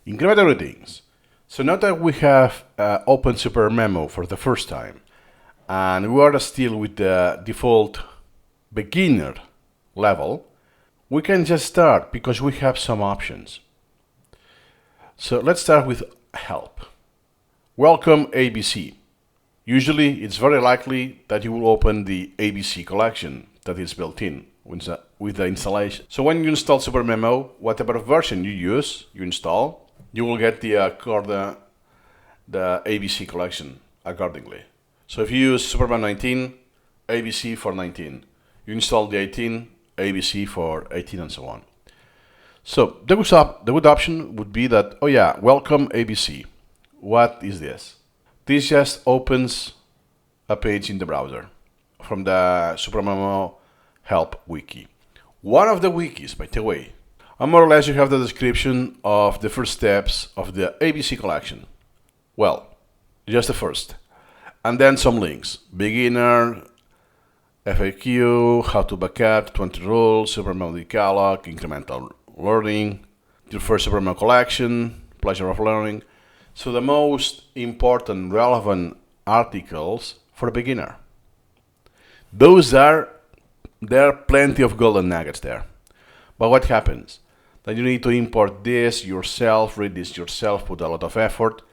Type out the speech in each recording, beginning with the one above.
Incremental greetings. So now that we have opened Supermemo for the first time, and we are still with the default beginner level, we can just start because we have some options. So let's start with help. Welcome ABC. Usually it's very likely that you will open the ABC collection that is built in with the installation. So when you install Supermemo, whatever version you install, you will get the ABC collection accordingly. So if you use Supermemo 19, ABC for 19. You install the 18, ABC for 18, and so on. So the good option would be that, oh yeah, welcome ABC. What is this? This just opens a page in the browser from the Supermemo help wiki. One of the wikis, by the way. And more or less you have the description of the first steps of the ABC collection. Well, just the first. And then some links. Beginner, FAQ, how to backup, 20 rules, Supermemo decalog, incremental learning, your first Supermemo collection, pleasure of learning. So the most important relevant articles for a beginner. There are plenty of golden nuggets there. But what happens? That you need to import this yourself, read this yourself, put a lot of effort.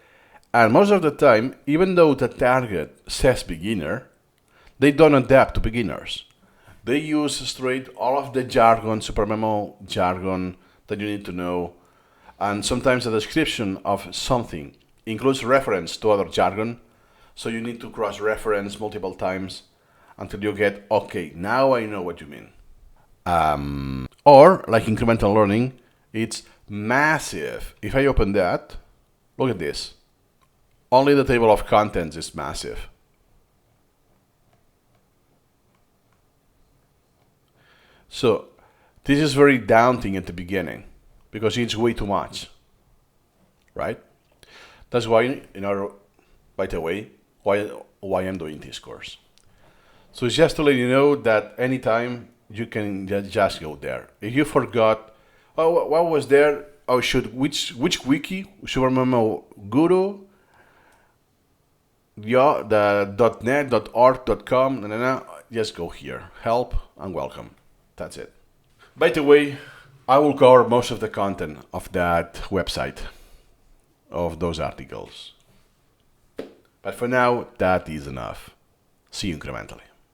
And most of the time, even though the target says beginner, they don't adapt to beginners. They use straight all of the jargon, Supermemo jargon that you need to know. And sometimes the description of something includes reference to other jargon. So you need to cross-reference multiple times until you get, okay, now I know what you mean. Or, like incremental learning, it's massive. If I open that, look at this. Only the table of contents is massive. So this is very daunting at the beginning because it's way too much, right? That's why, by the way, why I'm doing this course. So it's just to let you know that anytime you can just go there. If you forgot, oh, what was there? Oh, which wiki? Supermemo Guru? Yeah, the .net, .org, .com, just go here. Help and welcome. That's it. By the way, I will cover most of the content of that website, of those articles. But for now, that is enough. See you incrementally.